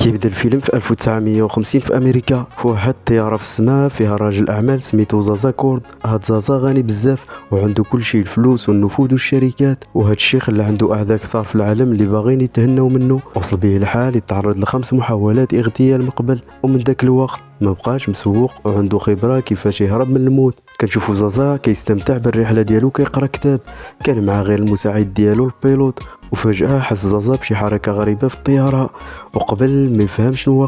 كيبدا الفيلم في 1950 في امريكا، في واحد الطياره في السماء فيها راجل اعمال سميتو زازا كورد. هاد زازا غني بزاف وعنده كل شيء، الفلوس والنفوذ والشركات، وهاد الشيء خلى عنده اعداء كثار في العالم اللي باغيين يتهناو منه. وصل به الحال يتعرض لخمس محاولات اغتيال من قبل، ومن ذاك الوقت ما بقاش مسوق وعنده خبره كيفاش يهرب من الموت. كنشوفو زازا كيستمتع بالرحله ديالو، كيقرا كتاب، كان معاه غير المساعد ديالو البيلوت. وفجأة حس زازا بشي حركة غريبة في الطيارة، وقبل ما يفهم شنو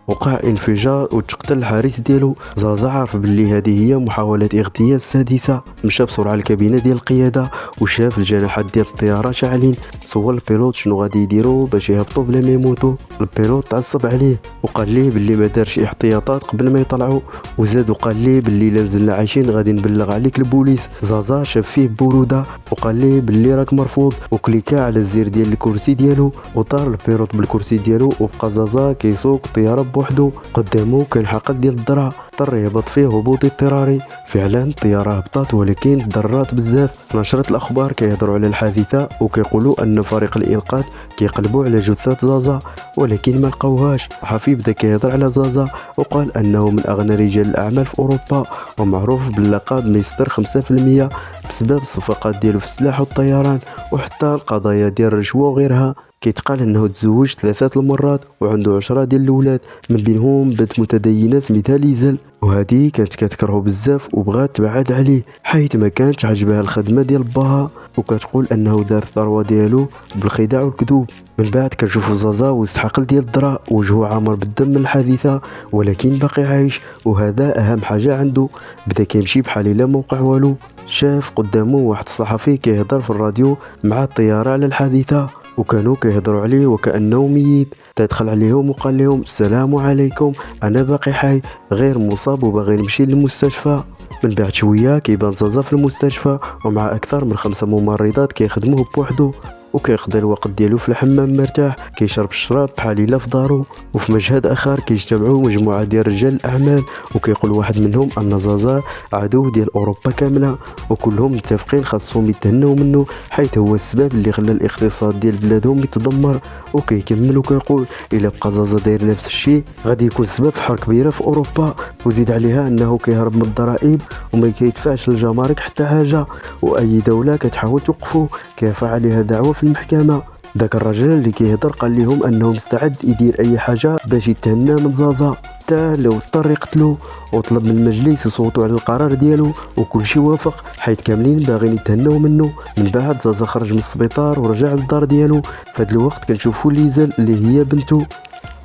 وقع انفجار وتقتل الحارس ديالو. زازا عرف باللي هذه هي محاولة اغتيال السادسة، مشى بسرعة للكابينة ديال القيادة وشاف الجناحات ديال الطيارة شاعلين. سول البيلوت شنو غادي يديروا باش يهبطوا بلا ما يموتوا. البيلوت تعصب عليه وقال ليه باللي ما دارش احتياطات قبل ما يطلعوا، وزاد وقال ليه باللي الا نزلنا عايشين غادي نبلغ عليك البوليس. زازا شاف فيه برودة وقال ليه باللي راك مرفوض، وكليكا على الزر ديال الكرسي ديالو وطار البيلوت بالكرسي ديالو، وبقى زازا كيسوق الطياره بوحدو. قدامه كان حقل ديال الذرة، اضطر يهبط فيه هبوط اضطراري. فعلا الطياره هبطات ولكن تضررات بزاف. نشرة الاخبار كيهضروا على الحادثه وكيقولوا ان فريق الانقاذ كيقلبوا على جثة زازا ولكن ما لقاوهاش. الصحفي بدا كيهضر على زازا وقال انه من اغنى رجال الاعمال في اوروبا ومعروف باللقب مستر 5% بسبب الصفقات ديالو في السلاح والطيران وحتى القضايا ديال الرشوه وغيرها. كيتقال انه تزوج 3 المرات وعنده 10 ديال الاولاد، من بينهم بنت متدينه سميتها ليزل، وهذه كانت كتكرهو بزاف وبغات تبعد عليه حيث ما كانتش عجبها الخدمه ديال باها، وكتقول انه دار الثروه ديالو بالخداع والكذوب. من بعد كنشوفو زازا وسط حقل ديال الذرة، وجهه عامر بالدم من الحادثه ولكن باقي عايش، وهذا اهم حاجه عنده. بدا كيمشي بحال الا ما وقع والو. شاف قدامه واحد الصحفي كيهضر في الراديو مع الطياره على الحادثه، وكانوا كيهضروا عليه وكأنه ميت. تدخل عليهم وقال لهم السلام عليكم، انا باقي حي غير مصاب وباغي نمشي للمستشفى. من بعد شويه كيبان زازا في المستشفى ومع اكثر من 5 ممرضات كيخدموه بوحدو، وكيقضي الوقت ديالو في الحمام مرتاح كيشرب الشراب بحال الا في دارو. وفي مشهد اخر كيجتمعوا مجموعه ديال رجال الاعمال وكيقول واحد منهم ان زازا عدو ديال اوروبا كامله، وكلهم متفقين خاصهم يتهنوا منه حيث هو السبب اللي خلى الاقتصاد ديال بلادهم يتدمر. وكيكمل وكيقول الا بقى زازا داير نفس الشيء غادي يكون سبب في حرب كبيره في اوروبا. وزيد عليها انه كيهرب من الضرائب وما كيدفعش للجمارك حتى حاجه، واي دوله كتحاول توقفه كيرفع عليها دعوه في المحكمه. داك الرجل اللي كيهضر قال لهم انه مستعد يدير اي حاجه باش يتهنى من زازا حتى لو اضطر يقتلو، وطلب من المجلس يصوتوا على القرار ديالو وكل شيء وافق حيث كاملين باغيين يتهناو منه. من بعد زازا خرج من السبيطار ورجع للدار ديالو. في هذا الوقت كنشوفوا ليزل اللي هي بنته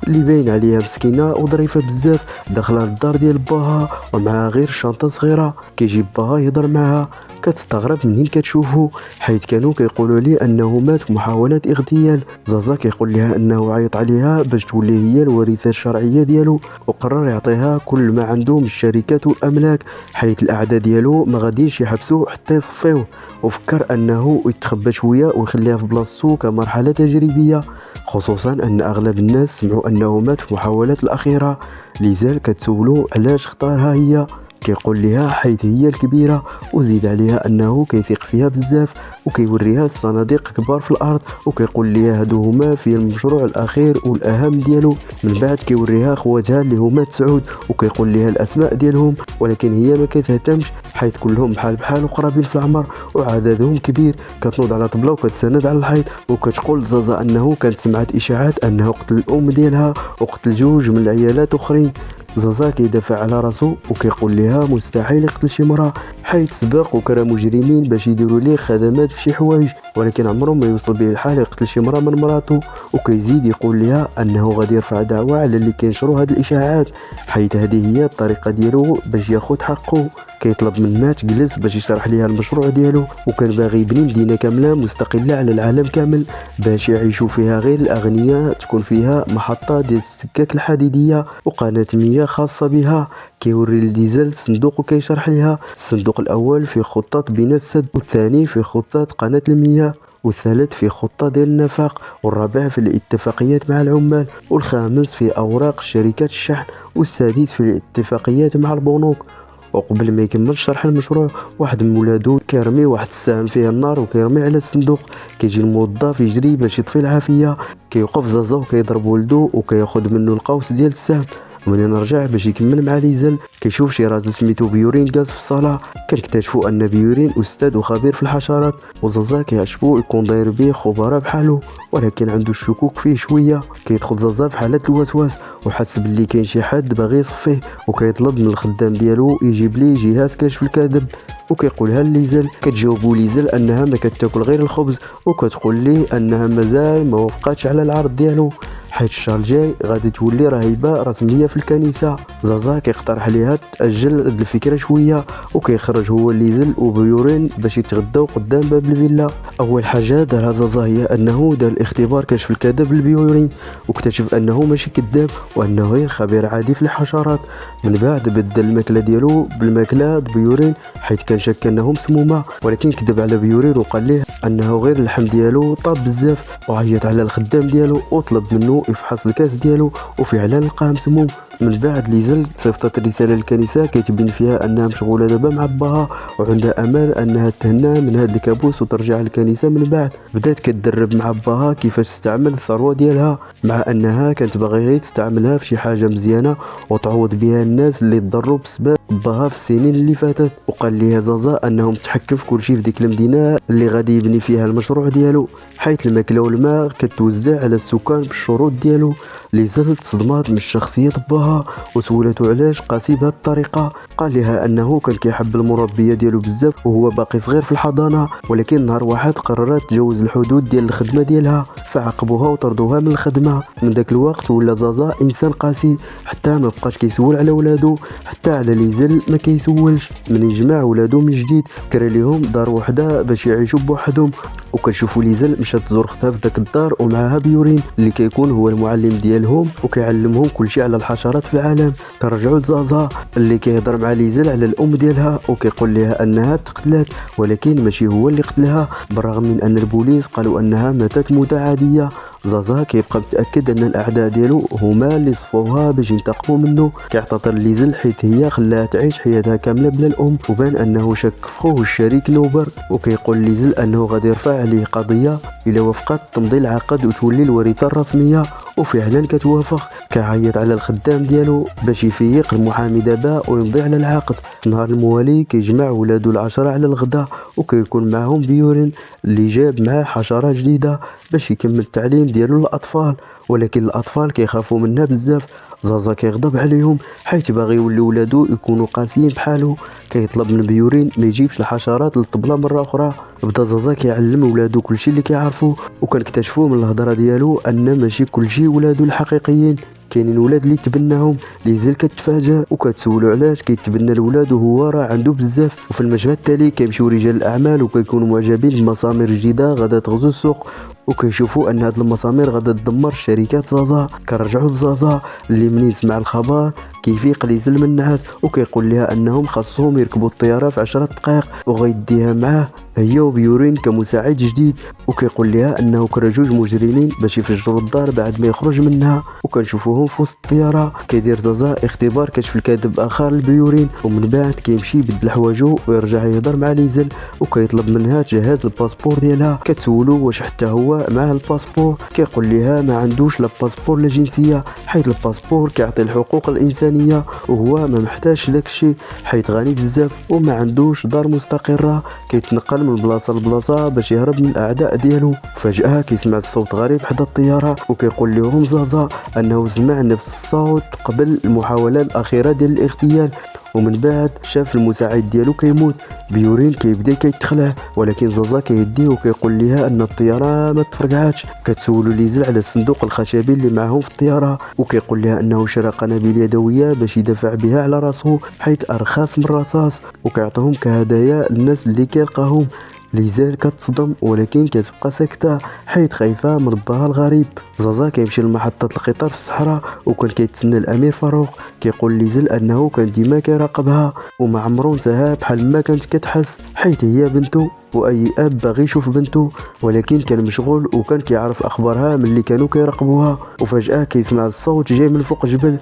اللي باين عليها مسكينه وظريفه بزاف، داخله للدار ديال باها ومعها غير شنطه صغيره. كيجي باها يهضر معها، كتستغرب منين كتشوفو حيث كانوا كيقولوا عليه انه مات في محاولة اغتيال. زازا كيقول لها انه عيط عليها باش تولي هي الوريثة الشرعية ديالو، وقرر يعطيها كل ما عنده من الشركات والاملاك حيث الاعداء ديالو ما غاديش يحبسوه حتى يصفيوه. وفكر انه يتخبى شويه ويخليها في بلاصتو كمرحله تجريبيه، خصوصا ان اغلب الناس سمعوا انه مات في المحاولات الاخيره. ليزال كتسولو علاش اختارها هي، كيقول لها حيث هي الكبيره، وزيد عليها انه كيثق فيها بزاف وكيوريها الصناديق كبار في الارض وكيقول لها هادو هما في المشروع الاخير والاهم ديالو. من بعد كيوريها خواتها اللي هما 9 وكيقول لها الاسماء ديالهم، ولكن هي ما كتهتمش حيث كلهم بحال وقرابين في العمر وعددهم كبير. كتنوض على طبله وكتسند على الحيط وكتقول زازا انه كانت سمعت اشاعات انه قتل الام ديالها وقتل 2 من العيالات اخرين. زازا كيدافع على راسو وكيقول لها مستحيل يقتل شي مرأة حيث سبق وكرا مجرمين باش يديروا ليه خدمات في شي حوايج، ولكن عمره ما يوصل به الحال يقتل شي مرأة من مراتو. وكيزيد يقول لها انه غادي يرفع دعوة على اللي كينشروا هاد الاشاعات حيث هذه هي الطريقة ديالو باش ياخذ حقه. كيطلب منها تجلس باش يشرح ليها المشروع ديالو، وكان باغي يبني مدينة كاملة مستقلة على العالم كامل باش يعيشوا فيها غير الاغنياء، تكون فيها محطة ديال السكك الحديدية وقناة مياه خاصة بها. كيوري لديزل الصندوق وكيشرح لها الصندوق الاول في خطة بناء السد، والثاني في خطة قناة المياه، والثالث في خطة ديال النفق، والرابع في الاتفاقيات مع العمال، والخامس في اوراق شركات الشحن، والسادس في الاتفاقيات مع البنوك. وقبل ما يكمل شرح المشروع واحد من ولادو كيرمي واحد السهم فيه النار وكيرمي على الصندوق. كيجي الموظف يجري باش يطفي العافيه، كيوقف زازا وكيضرب ولدو وكياخذ منه القوس ديال السهم. ومنين رجع باش يكمل مع ليزل كيشوف شي راجل سميتو بيورين جالس في الصاله. كنكتشفوا ان بيورين استاذ وخبير في الحشرات، وزازا كيعجبو يكون داير بيه خبراء بحالو، ولكن عنده الشكوك فيه شويه. كيدخل زازا في حاله الوسواس وحس باللي كاين شي حد باغي يصفيه، وكيطلب من الخدام ديالو يجيب ليه جهاز كشف الكذب. وكيقولها ليزل، كتجاوبو ليزل انها ما كتاكل غير الخبز، وكتقول ليه انها مازال ما وقعتش على العرض ديالو، حيت الشهر الجاي غادي تولي راهبه رسميه في الكنيسه. زازا كيقترح عليها تاجل هاد الفكره شويه، وكيخرج هو ليزل وبيورين باش يتغداو قدام باب الفيلا. اول حاجه دارها زازا هي انه دار الاختبار كشف الكذب لبيورين، واكتشف انه ماشي كذاب وانه غير خبير عادي في الحشرات. من بعد بدل الماكله ديالو بالماكله بيورين، حيت كان شك انه مسمومه، ولكن كذب على بيورين وقال ليه انه غير اللحم ديالو طاب بزاف. وعيط على الخدام ديالو وطلب منه يفحص الكاس ديالو، وفعلا لقاه مسموم. من بعد ليزل صيفطت رساله للكنيسه كيتبين فيها انها مشغوله دابا مع باها، وعندها امل انها تهنى من هذا الكابوس وترجع للكنيسه. من بعد بدات كتدرب مع باها كيفاش تستعمل الثروه ديالها، مع انها كانت باغي غير تستعملها في شي حاجه مزيانه وتعوض بها الناس اللي تضروا بسبب باها في السنين اللي فاتت. وقال ليها زازا انهم متحكم في كل شيء في ديك المدينه اللي غادي يبني فيها المشروع ديالو، حيث الماكله والماء كتوزع على السكان بالشروط ديالو. ليزل تصدمات من شخصيه باها وسولته علاش قاسي بهذه الطريقه. قال لها انه كان كيحب المربيه ديالو بزاف وهو باقي صغير في الحضانه، ولكن نهار واحد قررت تجاوز الحدود ديال الخدمه ديالها، فعاقبوها وطردوها من الخدمه. من داك الوقت ولا زازا انسان قاسي، حتى ما بقاش كيسول على ولادو، حتى على ليزل ما كيسولش. من يجمع ولادو من جديد كرا ليهم دار وحده باش يعيشوا بوحدهم. وكنشوفوا ليزل مشات تزور اختها في داك الدار ومعها بيورين اللي كيكون هو المعلم ديالهم وكيعلمهم كلشي على الحشرات في العالم. كنرجعوا لزازا اللي كيهضر مع ليزل على الام ديالها وكيقول لها انها تقتلت، ولكن ماشي هو اللي قتلها، بالرغم من ان البوليس قالوا انها ماتت موتة عاديه. زازا كيبقى متاكد ان الاعداء ديالو هما اللي صفوها باش ينتقموا منه. كيعتذر ليزل حيت هي خلاها تعيش حياتها كامله بلا الام، وبان انه شك في خوه الشريك نوبر. وكيقول ليزل انه غادي يرفع عليه قضيه الا وافقت تمضي العقد وتولي الوريثه الرسميه، وفعلا كتوافق. كيعيط على الخدام ديالو باش يفيق المحامي دابا ويمضي على العقد. في نهار الموالي كيجمع ولادو العشرة على الغداء، وكيكون معهم بيورين اللي جاب معاه حشره جديده باش يكمل التعليم ديالو للاطفال، ولكن الاطفال كيخافوا منها بزاف. زازا كيغضب عليهم حيت باغي يولي ولادو يكونوا قاسيين بحالو. كيطلب من بيورين ما يجيبش الحشرات للطبله مره اخرى. بدا زازا كيعلم ولادو كلشي اللي كيعرفوا، وكنكتشفوا من الهضره ديالو ان ماشي كلشي ولادو الحقيقيين، كاينين ولاد اللي تبناهم. ليزل كتفاجئ وكتسولو علاش كيتبنى الولاد وهو راه عنده بزاف. وفي المشهد التالي كيمشيو رجال الاعمال وكيكونوا معجبين بمسامير جديده غادا تغزو السوق، وكيشوفوا ان هاد المسامير غادا تدمر شركات زازا. كنرجعوا لزازا اللي منين سمع الخبر كيفيق ليزل من النعاس وكيقول لها انهم خاصهم يركبوا الطياره في 10 دقائق وغيديها معاه هي وبيورين كمساعد جديد. وكيقول لها انه كرا جوج مجرمين باش يفجروا الدار بعد ما يخرج منها. وكنشوفوهم في وسط الطياره كيدير زازا اختبار كشف الكذب اخر لبيورين، ومن بعد كيمشي يبدل حوايجو ويرجع يهضر مع ليزل وكيطلب منها تجهز الباسبور ديالها. كتسولو واش حتى هو معاه الباسبور، كيقول لها ما عندوش لا باسبور لا جنسيه، حيت الباسبور كيعطي الحقوق الانسانيه وهو ما محتاجش داك الشيء حيت غني بزاف وما عندوش دار مستقره. كيتنقل من بلاصه لبلاصه باش يهرب من الاعداء ديالو. فجاه كيسمع الصوت غريب حدا الطياره وكيقول لهم زازا انه سمع نفس الصوت قبل المحاوله الاخيره ديال الاغتيال. ومن بعد شاف المساعد ديالو كيموت. بيورين كيبدا كيتخلع، ولكن زازا كيهديه وكيقول لها ان الطياره ما تفرقعاتش. كتسولو ليزل على الصندوق الخشبي اللي معاهم في الطياره وكيقول لها انه شرى قنابل يدويه باش يدافع بها على راسه حيت ارخص من الرصاص، وكيعطيهم كهدايا للناس اللي كيلقاهم. ليزال كتصدم ولكن كتبقى ساكته حيت خايفه من باها الغريب. زازا كيمشي لمحطه القطار في الصحراء وكان كيتسنى الامير فاروق. كيقول ليزل انه كان ديما كيراقبها وما عمرو نساها بحال ما كانت كتحس حيت هي بنته، واي اب باغي يشوف بنته، ولكن كان مشغول وكان كيعرف اخبارها ملي كانوا كيراقبوها. وفجاه كيسمع الصوت جاي من فوق جبل.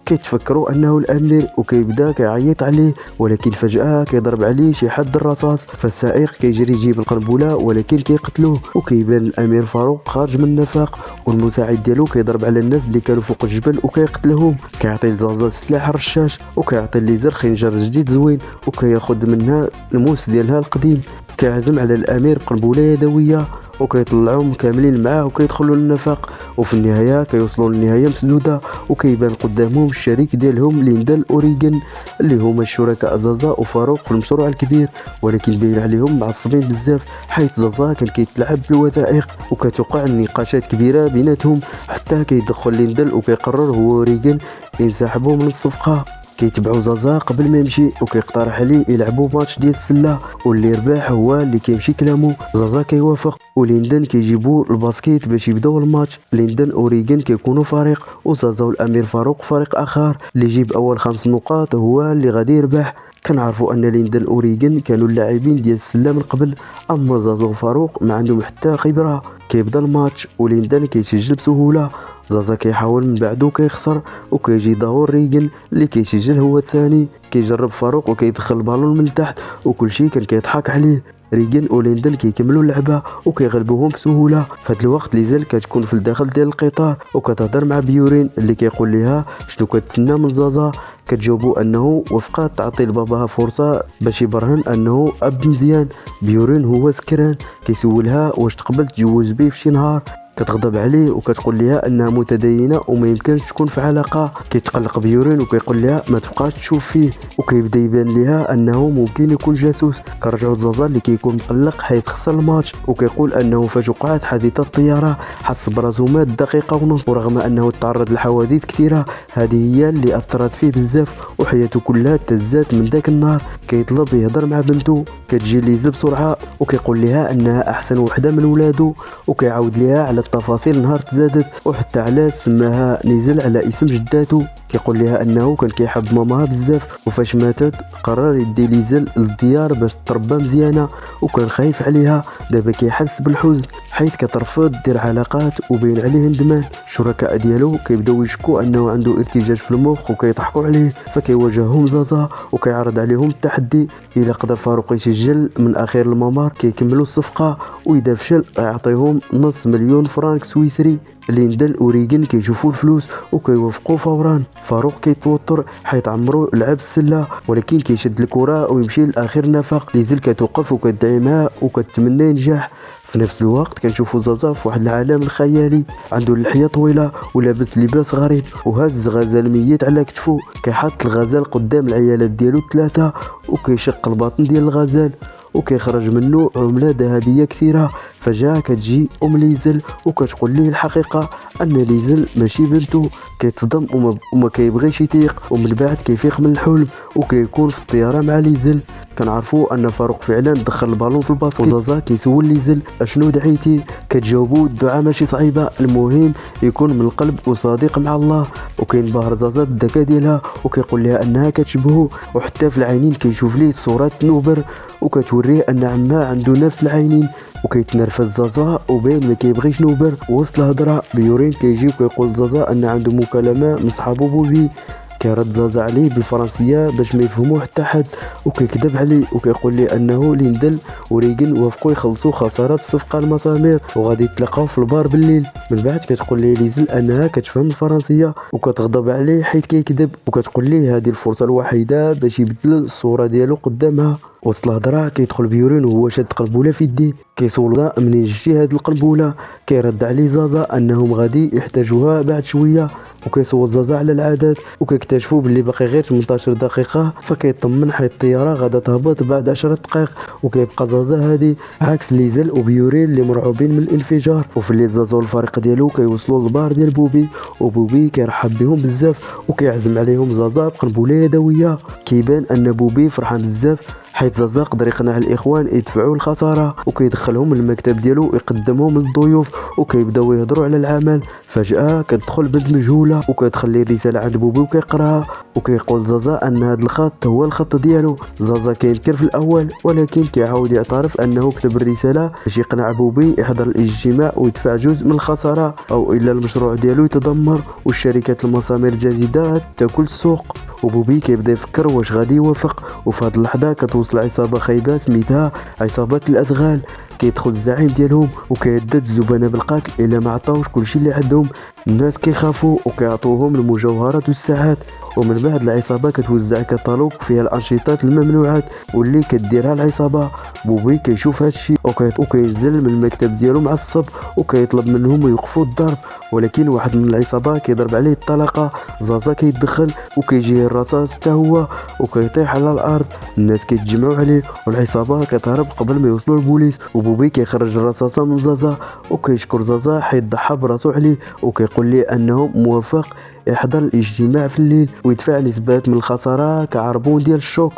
كيتفكروا انه الامير وكيبدا كيعيط عليه، ولكن فجأة كيضرب عليه شي حد الرصاص، فالسائق كيجري يجيب القنبله ولكن كيقتلوه. وكيبان الامير فاروق خارج من النفق، والمساعد ديالو كيضرب على الناس اللي كانوا فوق الجبل وكيقتلهم. كيعطي لزازا السلاح الرشاش وكيعطي ليزر خنجر جديد زوين وكياخذ منها الموس ديالها القديم. كيعزم على الامير بقنبله يدويه وكيطلعهم كاملين معاه وكيدخلوا للنفق. وفي النهايه كيوصلوا للنهايه مسدوده وكيبان قدامهم الشريك ديالهم ليندل اوريغان اللي هما الشركاء زازا وفاروق في المشروع الكبير، ولكن باين عليهم معصبين بزاف حيث زازا كان كيتلعب بالوثائق وكتوقع نقاشات كبيره بيناتهم، حتى كيدخل ليندل وكيقرر هو اوريغان ينسحبوا من الصفقه. كيتبعوا زازا قبل ما يمشي وكيقترح عليه يلعبوا ماتش ديال السله واللي يربح هو اللي كيمشي كلامه. زازا كيوافق وليندن كيجيبوا الباسكيت باش يبداو الماتش. ليندن اوريغان كيكونوا فريق وزازا والامير فاروق فريق اخر، اللي يجيب اول 5 نقاط هو اللي غادي يربح. كنعرفوا ان ليندن اوريغان كانوا اللاعبين ديال السله من قبل، اما زازا وفاروق ما عندهم حتى خبره. كيبدا الماتش وليندن كيسجل بسهوله، زازا كيحاول من بعدو كيخسر وكيجي داور ريغن اللي كيسجل هو الثاني. كيجرب فاروق وكيدخل البالون من تحت وكلشي كان كيضحك عليه. ريغن وليندن كيكملوا اللعبه وكيغلبوهم بسهوله. في هذا الوقت ليزل كتكون في الداخل ديال القطار وكتهضر مع بيورين اللي كيقول لها شنو كتسنى من زازا. كتجاوبوا انه وفقات تعطي لباباها فرصه باش يبرهن انه اب مزيان. بيورين هو سكران كيسولها واش تقبل تجوز بيه في شي نهار. كتغضب عليه وكتقول لها انها متدينه وما يمكنش تكون في علاقه. كيتقلق بيورين وكيقول لها ما تبقاش تشوف فيه، وكيبدا يبان لها انه ممكن يكون جاسوس. كرجعوا لزازا اللي كيكون مقلق حيث خسر الماتش وكيقول انه فاش وقعت حادثه الطياره حس براسو مات دقيقه ونص، ورغم انه تعرض لحوادث كثيره هذه هي اللي اثرت فيه بزاف وحياته كلها تهزات من ذاك النهار. كيطلب يهضر مع بنته، كتجي ليزل بسرعه وكيقول لها انها احسن وحده من ولادو، وكيعاود لها على التفاصيل نهار تزادت وحتى علاش سماها نيزل على اسم جداتو. كيقول لها انه كان كيحب ماماها بزاف وفاش ماتت قرر يدي ليزل للديار باش تربى مزيانه وكان خايف عليها. دابا كيحس بالحزن حيث كترفض دير علاقات وبين عليه ندمان. الشركاء ديالو كيبداو يشكوا انه عنده ارتجاج في المخ وكيضحكوا عليه، فكيواجههم زازا وكيعرض عليهم التحدي. الا قدر فاروق يسجل من اخير الممر كيكملوا الصفقه، واذا فشل يعطيهم نص مليون فرنك سويسري. ليندل اوريغان كيشوفوا الفلوس وكيوافقوا فورا. فاروق كيتوتر حيت عمرو لعب السله ولكن كيشد الكره ويمشي لاخر نفق. ليزل كتوقف وكتدعي معاه وكتمنى ينجح. في نفس الوقت كنشوفوا زازا في واحد العالم الخيالي، عنده اللحيه طويله ولابس لباس غريب وهز غزال ميت على كتفو. كيحط الغزال قدام العيالات ديالو الثلاثه وكيشق الباطن ديال الغزال وكيخرج منه عمله ذهبيه كثيره. فجاه كتجي ليزل وكتقول ليه الحقيقه ان ليزل ماشي بنته. كيتصدم وما كيبغيش يتيق، ومن بعد كيفيق من الحلم وكيكون في الطياره مع ليزل. كنعرفوا ان فاروق فعلا دخل البالون في الباسكت. وزازا كيسول ليزل اشنو دعيتي؟ كتجاوبوا الدعاء ماشي صعيبه، المهم يكون من القلب وصادق مع الله. وكينبهر زازا بالذكاء ديالها وكيقول لها انها كتشبهه، وحتى في العينين كيشوف ليه صورات نوبر وكتوريه ان عمها عنده نفس العينين. وكيتنرفز زازا وبين ما كيبغيش نوبر. وسط الهضره بيورين كيجي وكيقول زازا ان عنده مكالمه من صحابو بوبي. كيرد زازا عليه بالفرنسيه باش ما يفهمو حتى حد وكيكذب عليه وكيقول ليه انه ليندل وريغن وافقوا يخلصوا خسارات الصفقه المسامير وغادي يتلاقاو في البار بالليل. من بعد كتقول ليه ليزل انها كتفهم الفرنسيه وكتغضب عليه حيت كيكذب، وكتقول ليه هذه الفرصه الوحيده باش يبدل الصوره ديالو قدامها. وسط الهضره كيدخل بيورين وهو شاد قنبله في يديه. كيسول منين جبتي هاد القنبله؟ كيرد عليه زازا انهم غادي يحتاجوها بعد شويه. وكيصوت زازا على العدد وكيكتشفوا باللي باقي غير 18 دقيقه، فكيطمن حيت الطياره غادا تهبط بعد 10 دقائق. وكيبقى زازا هادي عكس ليزل وبيورين اللي مرعوبين من الانفجار. وفي الليل زازا والفريق ديالو كيوصلوا للبار ديال بوبي، وبوبي كيرحب بهم بزاف وكيعزم عليهم زازا بقنبله يدويه. كيبان ان بوبي فرحان بزاف حيت زازا قدر يقنع الاخوان يدفعوا الخساره وكيدخلهم للمكتب ديالو ويقدمهم للضيوف وكيبداو يهضروا على العمل. فجاه كتدخل بنت مجهوله وكتخلي الرساله عند بوبي وكيقراها وكيقول زازا ان هذا الخط هو الخط ديالو. زازا كينكر في الاول ولكن كيعاود يعترف انه كتب الرساله باش يقنع بوبي يحضر الاجتماع ويدفع جزء من الخساره او الا المشروع ديالو يتدمر والشركات المسامير الجديده تاكل السوق. وبوبي كيبدا يفكر واش غادي يوافق. وفي هذه اللحظه كتوصل عصابه خايبه سميتها عصابه الادغال. كيدخل الزعيم ديالهم وكيهدد الزبناء بالقتل الا ما عطاوش كلشي اللي عندهم. الناس كيخافوا وكيعطوهم المجوهرات والساعات. ومن بعد العصابه كتوزع كتالوج فيها الانشطات الممنوعات واللي كديرها العصابه. بوبي كيشوف هادشي وكينزل من المكتب ديالو معصب وكيطلب منهم يوقفوا الضرب. ولكن واحد من العصابه كيضرب عليه الطلقه. زازا كيتدخل وكيجيه الرصاص حتى هو وكيطيح على الارض. الناس كيتجمعوا عليه والعصابه كتهرب قبل ما يوصلوا البوليس. وبوبي كيخرج الرصاصه من زازا وكيشكر زازا حيت ضحى براسو عليه وكيقول ليه انه موافق يحضر الاجتماع في الليل ويدفع نسبات من الخساره كعربون ديال الشوك.